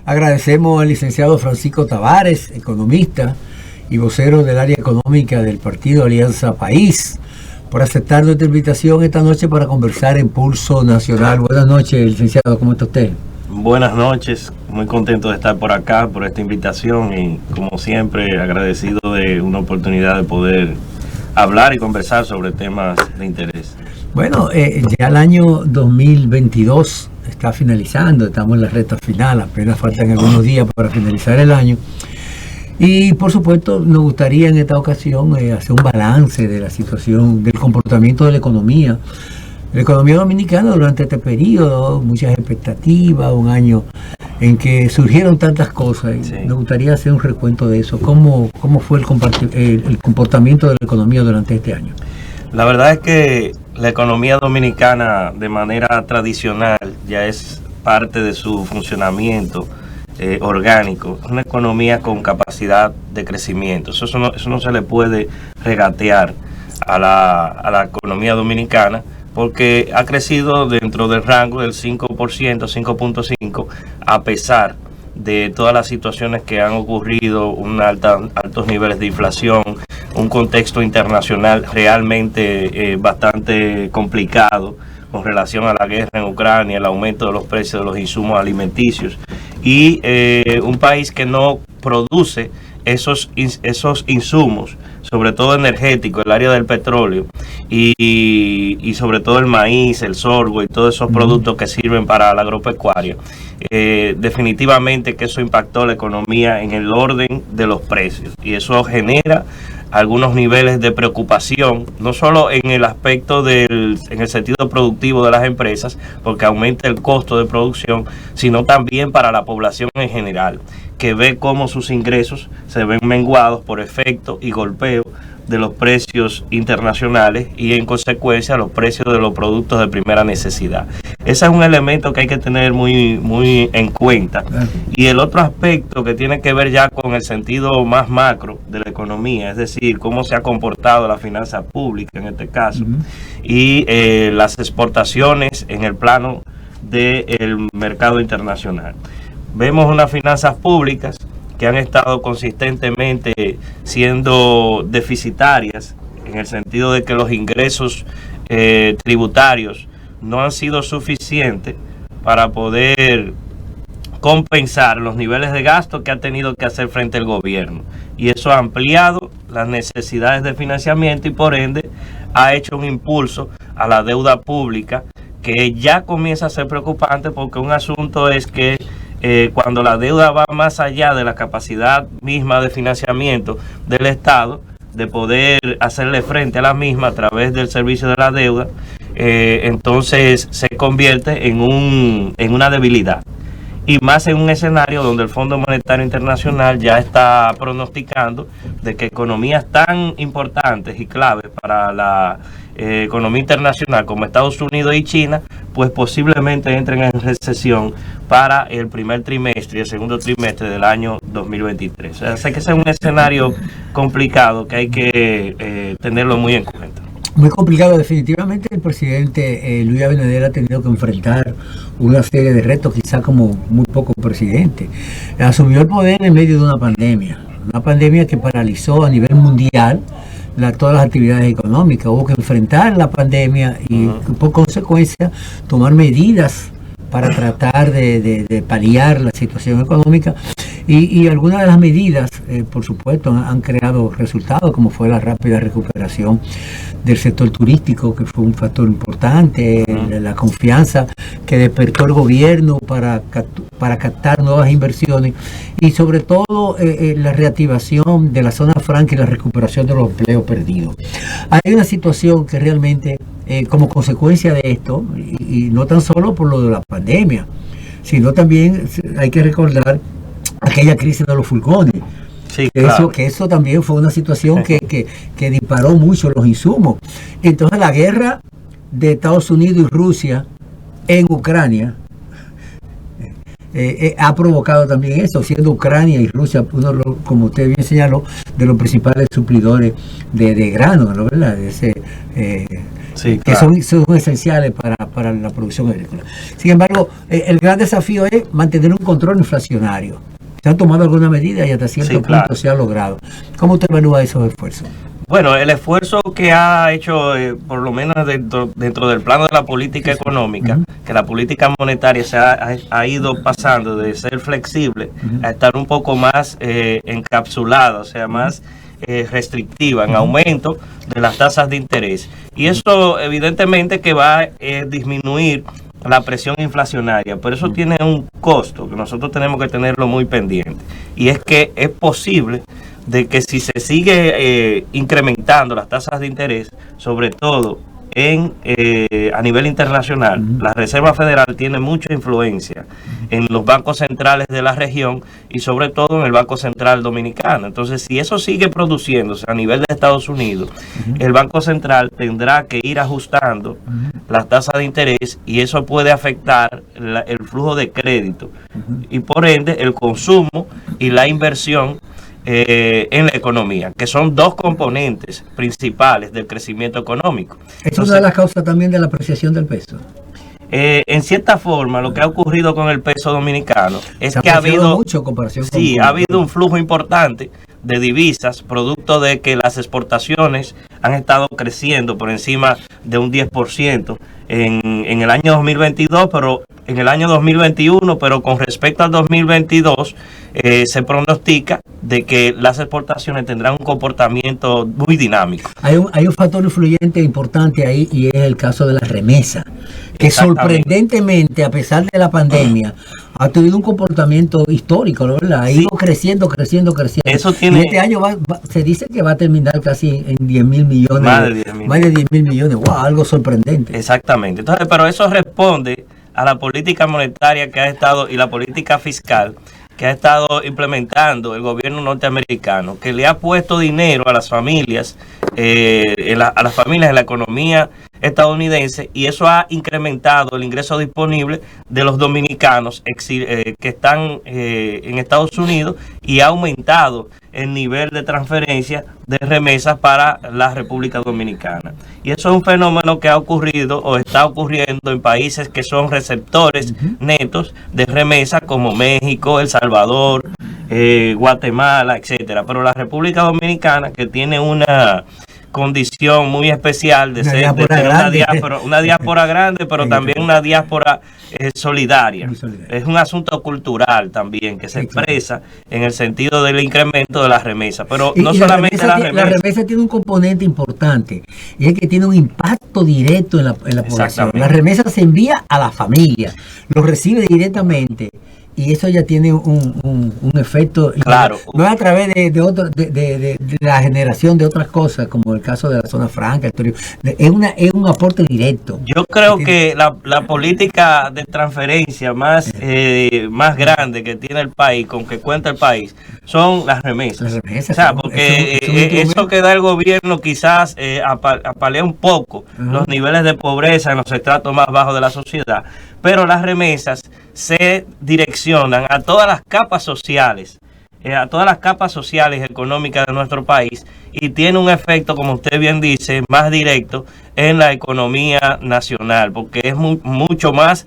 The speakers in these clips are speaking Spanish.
Agradecemos al licenciado Francisco Tavares, economista y vocero del área económica del Partido Alianza País, por aceptar nuestra invitación esta noche para conversar en Pulso Nacional. Buenas noches, licenciado, ¿cómo está usted? Buenas noches, muy contento de estar por acá, por esta invitación y como siempre agradecido de una oportunidad de poder hablar y conversar sobre temas de interés. Bueno, ya el año 2022 está finalizando, estamos en la recta final, apenas faltan algunos días para finalizar el año. Y por supuesto nos gustaría en esta ocasión hacer un balance de la situación, del comportamiento de la economía. La economía dominicana durante este periodo, muchas expectativas, un año en que surgieron tantas cosas. Y sí, me gustaría hacer un recuento de eso. ¿Cómo fue el comportamiento de la economía durante este año? La verdad es que la economía dominicana de manera tradicional ya es parte de su funcionamiento orgánico. Es una economía con capacidad de crecimiento. Eso no se le puede regatear a la economía dominicana, porque ha crecido dentro del rango del 5%, 5.5%, a pesar de todas las situaciones que han ocurrido, altos niveles de inflación, un contexto internacional realmente bastante complicado con relación a la guerra en Ucrania, el aumento de los precios de los insumos alimenticios y un país que no produce esos insumos, sobre todo energéticos, el área del petróleo y sobre todo el maíz, el sorgo y todos esos productos que sirven para la agropecuaria. Definitivamente que eso impactó la economía en el orden de los precios y eso genera algunos niveles de preocupación, no solo en el aspecto en el sentido productivo de las empresas, porque aumenta el costo de producción, sino también para la población en general, que ve cómo sus ingresos se ven menguados por efecto y golpeo de los precios internacionales y en consecuencia los precios de los productos de primera necesidad. Ese es un elemento que hay que tener muy en cuenta. Y el otro aspecto que tiene que ver ya con el sentido más macro de la economía, es decir, cómo se ha comportado la finanza pública en este caso, y las exportaciones en el plano del mercado internacional. Vemos unas finanzas públicas que han estado consistentemente siendo deficitarias, en el sentido de que los ingresos tributarios no han sido suficientes para poder compensar los niveles de gasto que ha tenido que hacer frente el gobierno. Y eso ha ampliado las necesidades de financiamiento y por ende ha hecho un impulso a la deuda pública que ya comienza a ser preocupante, porque un asunto es que cuando la deuda va más allá de la capacidad misma de financiamiento del Estado, de poder hacerle frente a la misma a través del servicio de la deuda, entonces se convierte en una debilidad. Y más en un escenario donde el Fondo Monetario Internacional ya está pronosticando de que economías tan importantes y claves para la economía internacional como Estados Unidos y China, pues posiblemente entren en recesión para el primer trimestre y el segundo trimestre del año 2023. O sea, sé que ese es un escenario complicado que hay que tenerlo muy en cuenta. Muy complicado, definitivamente. El presidente Luis Abinader ha tenido que enfrentar una serie de retos, quizá como muy pocos presidentes. Asumió el poder en medio de una pandemia que paralizó a nivel mundial todas las actividades económicas. Hubo que enfrentar la pandemia y por consecuencia tomar medidas para tratar de paliar la situación económica y algunas de las medidas, por supuesto, han creado resultados, como fue la rápida recuperación del sector turístico, que fue un factor importante, la confianza que despertó el gobierno para captar nuevas inversiones y sobre todo la reactivación de la zona franca y la recuperación de los empleos perdidos. Hay una situación que realmente como consecuencia de esto, y no tan solo por lo de la pandemia, sino también hay que recordar aquella crisis de los furgones. Sí, claro. Eso también fue una situación que disparó mucho los insumos. Entonces la guerra de Estados Unidos y Rusia en Ucrania ha provocado también eso, siendo Ucrania y Rusia, como usted bien señaló, de los principales suplidores de grano, ¿no? ¿Verdad? Sí, que claro. son esenciales para la producción agrícola. Sin embargo, el gran desafío es mantener un control inflacionario. Se han tomado algunas medidas y hasta cierto punto se ha logrado. ¿Cómo usted evalúa esos esfuerzos? Bueno, el esfuerzo que ha hecho, por lo menos dentro del plano de la política económica, que la política monetaria ha ido pasando de ser flexible a estar un poco más encapsulada, o sea, más restrictiva, en aumento de las tasas de interés. Y eso evidentemente que va a disminuir la presión inflacionaria, pero eso tiene un costo que nosotros tenemos que tenerlo muy pendiente, y es que es posible de que si se sigue incrementando las tasas de interés, sobre todo a nivel internacional, la Reserva Federal tiene mucha influencia en los bancos centrales de la región y sobre todo en el Banco Central Dominicano. Entonces, si eso sigue produciéndose a nivel de Estados Unidos, el Banco Central tendrá que ir ajustando las tasas de interés, y eso puede afectar el flujo de crédito y por ende el consumo y la inversión en la economía, que son dos componentes principales del crecimiento económico. Es una de las causas también de la apreciación del peso. En cierta forma, lo que ha ocurrido con el peso dominicano es que ha habido un flujo importante de divisas, producto de que las exportaciones han estado creciendo por encima de un 10% en el año 2022, pero en el año 2021, pero con respecto al 2022, se pronostica de que las exportaciones tendrán un comportamiento muy dinámico. Hay un factor influyente importante ahí, y es el caso de la remesa, que sorprendentemente, a pesar de la pandemia, ha tenido un comportamiento histórico, ¿no? ¿Verdad? Ha ido creciendo. Eso tiene... Y este año se dice que va a terminar casi en 10.000 millones. Más de 10.000 millones. ¡Wow! Algo sorprendente. Exactamente. Entonces, pero eso responde a la política monetaria que ha estado y la política fiscal que ha estado implementando el gobierno norteamericano, que le ha puesto dinero a las familias, a las familias en la economía estadounidense, y eso ha incrementado el ingreso disponible de los dominicanos que están en Estados Unidos, y ha aumentado el nivel de transferencia de remesas para la República Dominicana. Y eso es un fenómeno que ha ocurrido o está ocurriendo en países que son receptores netos de remesas, como México, El Salvador, Guatemala, etcétera. Pero la República Dominicana, que tiene una condición muy especial de tener una diáspora grande, pero también una diáspora solidaria. Es un asunto cultural también que se expresa en el sentido del incremento de las remesas, pero no solamente las remesas. La remesa tiene un componente importante, y es que tiene un impacto directo en la población. La remesa se envía a la familia, lo recibe directamente, y eso ya tiene un efecto. Claro. No es a través de la generación de otras cosas, como el caso de la zona franca. Es un aporte directo. Yo creo que la política de transferencia más grande que tiene el país, con que cuenta el país, son las remesas. O sea, porque eso que da el gobierno quizás apalea un poco los niveles de pobreza en los estratos más bajos de la sociedad, pero las remesas se direccionan a todas las capas sociales, económicas de nuestro país, y tiene un efecto, como usted bien dice, más directo en la economía nacional, porque es mucho más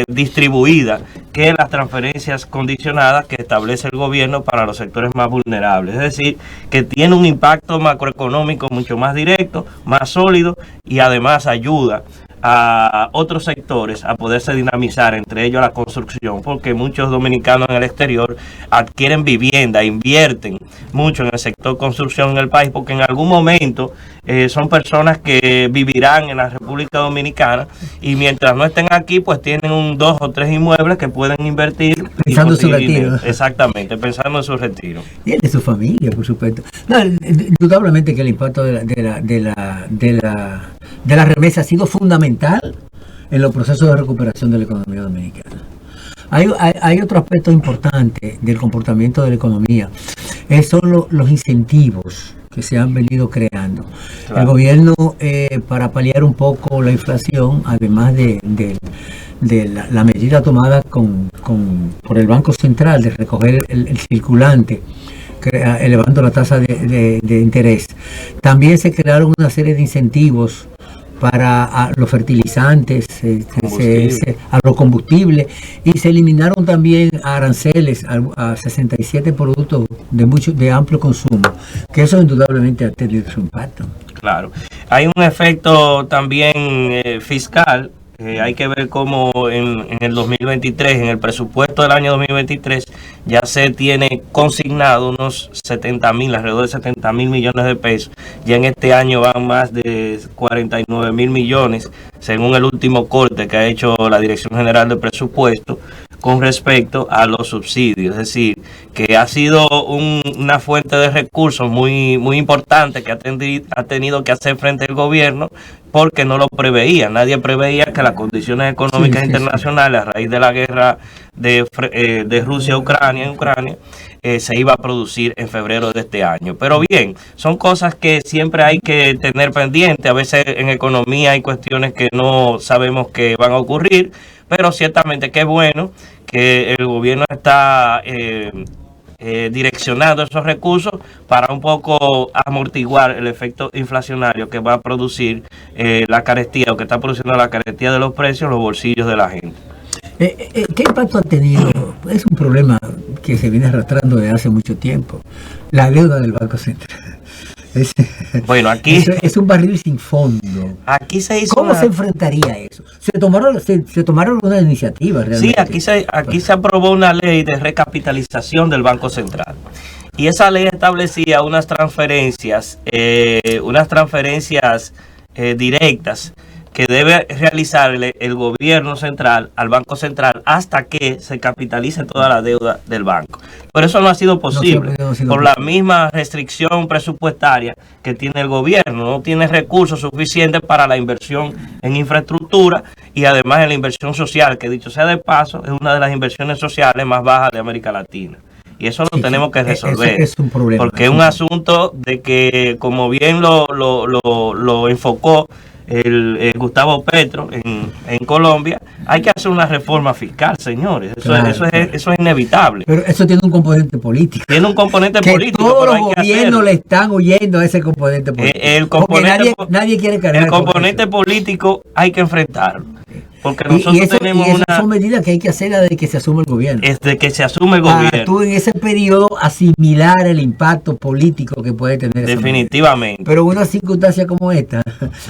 distribuida que las transferencias condicionadas que establece el gobierno para los sectores más vulnerables. Es decir, que tiene un impacto macroeconómico mucho más directo, más sólido, y además ayuda a otros sectores a poderse dinamizar, entre ellos la construcción, porque muchos dominicanos en el exterior adquieren vivienda, invierten mucho en el sector construcción en el país, porque en algún momento son personas que vivirán en la República Dominicana, y mientras no estén aquí, pues tienen 2 o 3 inmuebles que pueden invertir pensando en su retiro. Exactamente, pensando en su retiro. Y el de su familia, por supuesto. No, indudablemente que el impacto de la remesa ha sido fundamental en los procesos de recuperación de la economía dominicana. Hay otro aspecto importante del comportamiento de la economía, son los incentivos que se han venido creando. Claro. El gobierno, para paliar un poco la inflación, además de la medida tomada por el Banco Central de recoger el circulante, elevando la tasa de interés, también se crearon una serie de incentivos para los fertilizantes, a los combustibles, y se eliminaron también aranceles a 67 productos de amplio consumo, que eso indudablemente ha tenido su impacto. Claro, hay un efecto también fiscal. Hay que ver cómo en el 2023, en el presupuesto del año 2023, ya se tiene consignado unos 70.000, alrededor de 70.000 millones de pesos. Ya en este año van más de 49.000 millones, según el último corte que ha hecho la Dirección General de Presupuesto con respecto a los subsidios. Es decir, que ha sido una fuente de recursos muy, muy importante que ha tenido que hacer frente al gobierno, porque no lo preveía. Nadie preveía que las condiciones económicas internacionales, a raíz de la guerra de Rusia en Ucrania, se iba a producir en febrero de este año. Pero bien, son cosas que siempre hay que tener pendiente. A veces en economía hay cuestiones que no sabemos que van a ocurrir, pero ciertamente que es bueno que el gobierno está direccionando esos recursos para un poco amortiguar el efecto inflacionario que va a producir la carestía, o que está produciendo la carestía de los precios en los bolsillos de la gente. ¿Qué impacto ha tenido? Es un problema que se viene arrastrando desde hace mucho tiempo, la deuda del Banco Central. Bueno, aquí es un barril sin fondo. Aquí se hizo. ¿Cómo se enfrentaría eso? Se tomaron unas iniciativas realmente. Sí, aquí se aprobó una ley de recapitalización del Banco Central. Y esa ley establecía unas transferencias directas que debe realizarle el gobierno central al Banco Central hasta que se capitalice toda la deuda del banco. Pero eso no ha sido posible por la misma restricción presupuestaria que tiene el gobierno. No tiene recursos suficientes para la inversión en infraestructura y además en la inversión social, que dicho sea de paso, es una de las inversiones sociales más bajas de América Latina. Y eso lo tenemos que resolver, es un problema, porque es un asunto de que, como bien lo enfocó el Gustavo Petro en Colombia, hay que hacer una reforma fiscal, señores. Eso es inevitable. Pero eso tiene un componente político. Tiene un componente político. Todos los gobiernos le están huyendo a ese componente político. Nadie quiere cargar. El componente político hay que enfrentarlo. Porque nosotros son medidas que hay que hacer desde que se asume el gobierno. Desde que se asume el gobierno. Tú en ese periodo asimilar el impacto político que puede tener. Definitivamente. Pero una circunstancia como esta,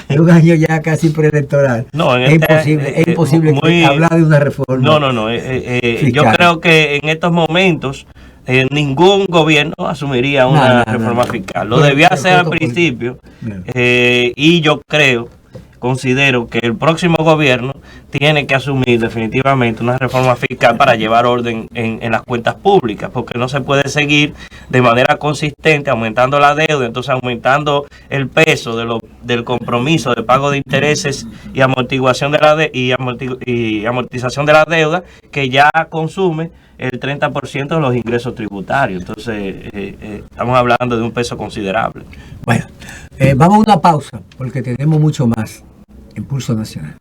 en un año ya casi preelectoral, es imposible hablar de una reforma. No. Yo creo que en estos momentos ningún gobierno asumiría una reforma fiscal. Lo debía hacer al principio. Y yo considero que el próximo gobierno tiene que asumir definitivamente una reforma fiscal para llevar orden en las cuentas públicas, porque no se puede seguir de manera consistente aumentando la deuda, entonces aumentando el peso del compromiso de pago de intereses y amortiguación y amortización de la deuda, que ya consume el 30% de los ingresos tributarios. Entonces estamos hablando de un peso considerable. Bueno, vamos a una pausa porque tenemos mucho más en Pulso Nacional.